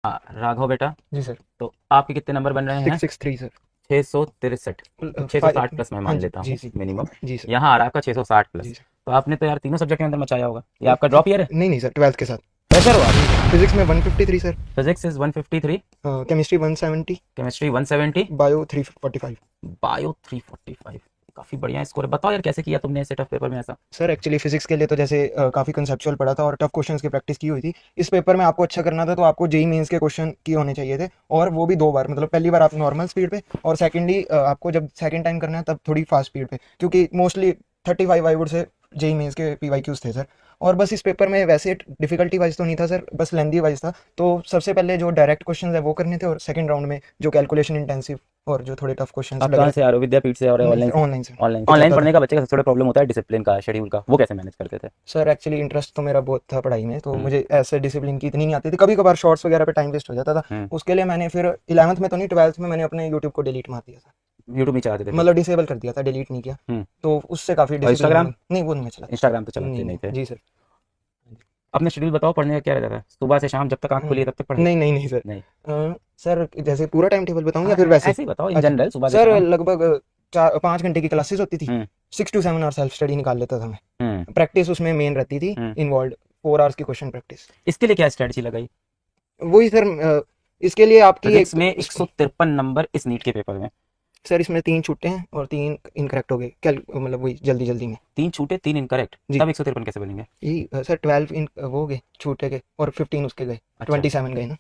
हाँ राघव बेटा, जी सर। तो आपके कितने नंबर बन रहे हैं? 663 सर। 663। तो 660 प्लस मैं हाँ मान जी लेता जी हूँ जी। मिनिमम। जी सर। यहाँ आ रहा है आपका 660 जी प्लस। सर। तो आपने तो यार तीनों सब्जेक्ट के अंदर मचाया होगा। ये आपका ड्रॉप ईयर है? नहीं नहीं सर, 12th के साथ। फ्रेशर हो आप? जी सर, फिजिक्स में 153 sir. Physics is 153, chemistry 170। Chemistry 170, bio 345। Bio 345। काफी बढ़िया स्कोर है। बताओ यार कैसे किया तुमने ऐसे टफ पेपर में ऐसा? सर एक्चुअली फिजिक्स के लिए तो जैसे काफ़ी कंसेप्चुअल पढ़ा था और टफ क्वेश्चंस की प्रैक्टिस की हुई थी। इस पेपर में आपको अच्छा करना था तो आपको जेई मेंस के क्वेश्चन की होने चाहिए थे, और वो भी दो बार, मतलब पहली बार आप नॉर्मल स्पीड पे, और सेकेंडली आपको जब सेकंड टाइम करना है तब थोड़ी फास्ट स्पीड पे, क्योंकि mostly 35 I would say JEE Mains के पीवाईक्यूज थे सर। और बस इस पेपर में वैसे डिफिकल्टी वाइज तो नहीं था सर, बस लेंदी वाइज था। तो सबसे पहले जो डायरेक्ट क्वेश्चन है वो करने थे, और सेकंड राउंड में जो कैलकुलेशन इंटेंसिव और जो थोड़े टफ क्वेश्चंस आप लग कहाँ रहे से आ रहे हो, विद्यापीठ से और थे। नहीं ऑनलाइन सर, से? Online sir. ऑनलाइन ये ऑनलाइन चाहता पढ़ने था। का बच्चे का सबसे बड़ा प्रॉब्लम होता है डिसिप्लिन का, शेड्यूल का। वो कैसे मैनेज करते थे? सर एक्चुअली इंटरेस्ट तो मेरा बहुत था पढ़ाई में, तो हम्म। मुझे ऐसे डिसिप्लिन की इतनी नहीं आती थी, कभी कभार शॉर्ट्स वगैरह पे टाइम वेस्ट हो जाता था। हम्म। उसके लिए मैंने फिर 11th में तो नहीं, 12th में मैंने अपने यूट्यूब को डिलीट मार दिया था। यूट्यूब नहीं चलाते थे फिर? मतलब डिसेबल कर दिया था, डिलीट नहीं किया। हम्म। तो उससे काफ़ी और डिसिप्लिन इंस्टाग्राम? में नहीं, वो नहीं मैं चलाता सर। इंस्टाग्राम तो नहीं चलाते नहीं नहीं थे? जी सर। अपने शेड्यूल बताओ, पढ़ने का क्या रहता था सुबह से शाम, जब तक आँख खुली है तब तक पढ़ाई? नहीं नहीं नहीं सर। नहीं। सर जैसे पूरा टाइम टेबल बताऊँ या हाँ फिर वैसे? ऐसे ही बताओ इन अच्छा जनरल, सुबह से सर, शाम। लगभग 4-5 घंटे की क्लासेस होती थी। हम्म। 6 to 7 आवर सेल्फ स्टडी निकाल लेता था मैं। हम्म। प्रैक्टिस उसमें मेन रहती थी हम्म। इन्वॉल्व। 4 आवर्स की क्वेश्चन प्रैक्टिस। इसके लिए क्या स्ट्रेटजी लगाई? वही सर, इसके लिए आपकी फिजिक्स एक में 153 नंबर इस नीट के पेपर में। सर इसमें 3 छूटे हैं और 3 इनकरेक्ट हो गए, क्या मतलब वही जल्दी जल्दी में। 3 छूटे 3 इनकरेक्ट, जी। तब 153 कैसे बनेंगे? यही सर, 12 इन वो हो गए छूटे के, और 15 उसके गए। अच्छा 27 गए ना।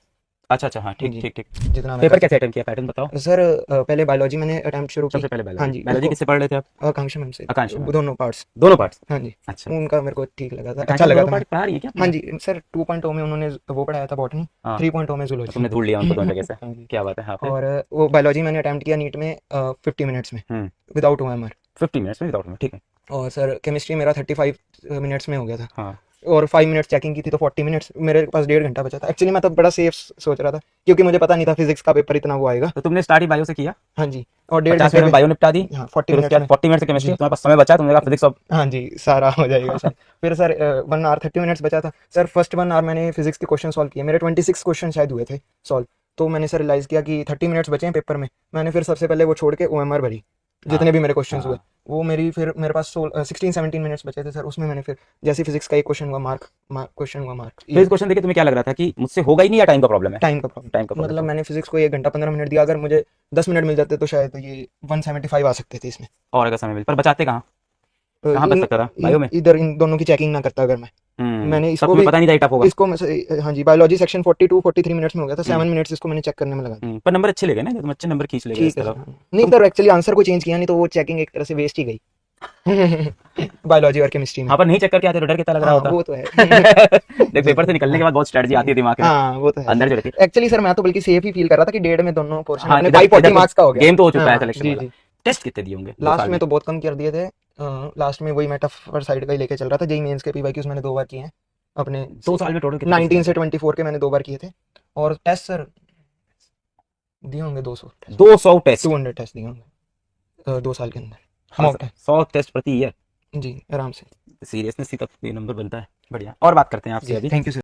अच्छा अच्छा, हाँ ठीक जी। ठीक ठीक। जितना मैं कर पेपर कैसे सकता अटेम्प्ट किया, पैटर्न बताओ। हूँ सर। पहले बायोलॉजी मैंने अटैम्प्ट शुरू की। सबसे पहले हाँ बायोलॉजी, जी, बायोलॉजी उसको किससे पढ़ रहे थे आप? आकांक्षा मैम से। आकांक्षा मैम? दोनों पार्ट्स। दोनों पार्ट्स? हाँ जी। अच्छा। उनका मेरे को ठीक लगा था, अच्छा आकांक्षा में लगा दोनों था मैं। पार्ट पढ़ा रही है क्या हाँ अपने? जी सर, 2.0 में उन्होंने वो पढ़ाया था बॉटनी। हाँ। 3.0 में तो जूलॉजी। तुमने ढूंढ लिया उनको दोनों जगह से? हाँ जी। क्या बात है, हाँ फिर? और वो बायोलॉजी मैंने अटैम्प्ट किया नीट में 50 मिनट्स में, हम्म। Without OMR। 50 मिनट्स में, विदाउट में, ठीक है। और सर केमिस्ट्री मेरा 35 मिनट्स में हो गया था। हाँ। और 5 मिनट्स चेकिंग की थी, तो 40 मिनट्स, मेरे पास 1.5 घंटा बचा था। एक्चुअली मैं तब बड़ा सेफ सोच रहा था, क्योंकि मुझे पता नहीं था फिजिक्स का पेपर इतना वो आएगा। तो तुमने स्टार्ट ही बायो से किया? हाँ जी। और 50 मिनट1.5 घंटे में में। बायो निपटा दी? हाँ, 40 फिर उसके मिनट्स बाद में। 40 मिनट से केमिस्ट्री, जी। तुम्हारे पास समय बचा, तुमने कहा फिजिक्स अब। हाँ जी, सारा हो जाएगा सर। फिर सर 1 आवर 30 मिनट्स बचा था सर। फर्स्ट 1 आवर मैंने फिजिक्स के क्वेश्चन सॉल्व किए, मेरे 26 क्वेश्चन शायद हुए थे सॉल्व। तो मैंने सर रियलाइज़ किया कि 30 मिनट्स बचे हैं पेपर में। मैंने फिर सबसे पहले वो छोड़ के OMR भरी, हाँ जितने भी मेरे क्वेश्चंस हुए। हाँ। वो मेरी फिर मेरे पास 16-17 मिनट्स बचे थे सर, उसमें मैंने फिर जैसे फिजिक्स का एक क्वेश्चन हुआ मार्क, क्वेश्चन हुआ मार्क, फिर ये इस क्वेश्चन देखे तुम्हें क्या लग रहा था कि मुझसे होगा ही नहीं, या टाइम का प्रॉब्लम है? टाइम का प्रॉब्लम। टाइम का प्रॉब्लम मतलब था। मैंने फिजिक्स को 1 घंटा 15 मिनट दिया, अगर मुझे 10 मिनट मिल जाते तो शायद ये 175 आ सकते थे इसमें। और अगर समय मिल, पर बचाते कहाँ? तो कहाँ बच सकता था, बायो में? इधर इन दोनों की चेकिंग ना करता अगर मैं। मैंने तब इसको तुम्हें भी, पता नहीं था टफ होगा। इसको मैं हाँ जी, बायोलॉजी सेक्शन 42-43 मिनट्स में हो गया था। 7 मिनट्स इसको मैंने चेक करने में लगा दिया। पर नंबर अच्छे ले गए ना, तुम अच्छे नंबर खींच ले गए इस ठीक है सर। तरफ। नहीं तुम सर, एक्चुअली आंसर को चेंज किया नहीं, तो वो चेकिंग एक तरह से वेस्ट ही गई। बायोलॉजी और केमिस्ट्री में। हाँ, पर नहीं चेक करके आते तो डर कितना लग रहा हाँ होता। वो तो है। देख, जी। पेपर से निकलने के बाद बहुत स्ट्रेटजी आती है दिमाग में, हाँ वो तो है अंदर सर। जो रहती है। एक्चुअली सर मैं तो बल्कि सेफ ही फील कर रहा था कि 1.5 में दोनों पोर्शन हाँ, अपने इधर बाई 40 इधर तो मार्क्स का हो गया। गेम तो हो चुका है हाँ सिलेक्शन जी वाला। जी। टेस्ट कितने दिए होंगे 2 साल लास्ट में में? तो बहुत कम कर दिए थे। लास्ट में वही मैं टफ साइड का ही लेके चल रहा था। जेई मेंस के पीवाईक्यूज मैंने 2 बार किए हैं अपने। 2 साल में टोटल कितने टेस्ट 19 दिए से थे? 24 के मैंने 2 बार किए थे। और टेस्ट सर दिए होंगे 200 टेस्ट। 200 टेस्ट? 200 टेस्ट दिए होंगे 2 साल के अंदर, हर मॉक टेस्ट। 100 टेस्ट प्रति ईयर? जी आराम से। सीरियसनेस ही तब ये नंबर बनता है। बढ़िया, और बात करते हैं आपसे जी अभी। Thank you sir.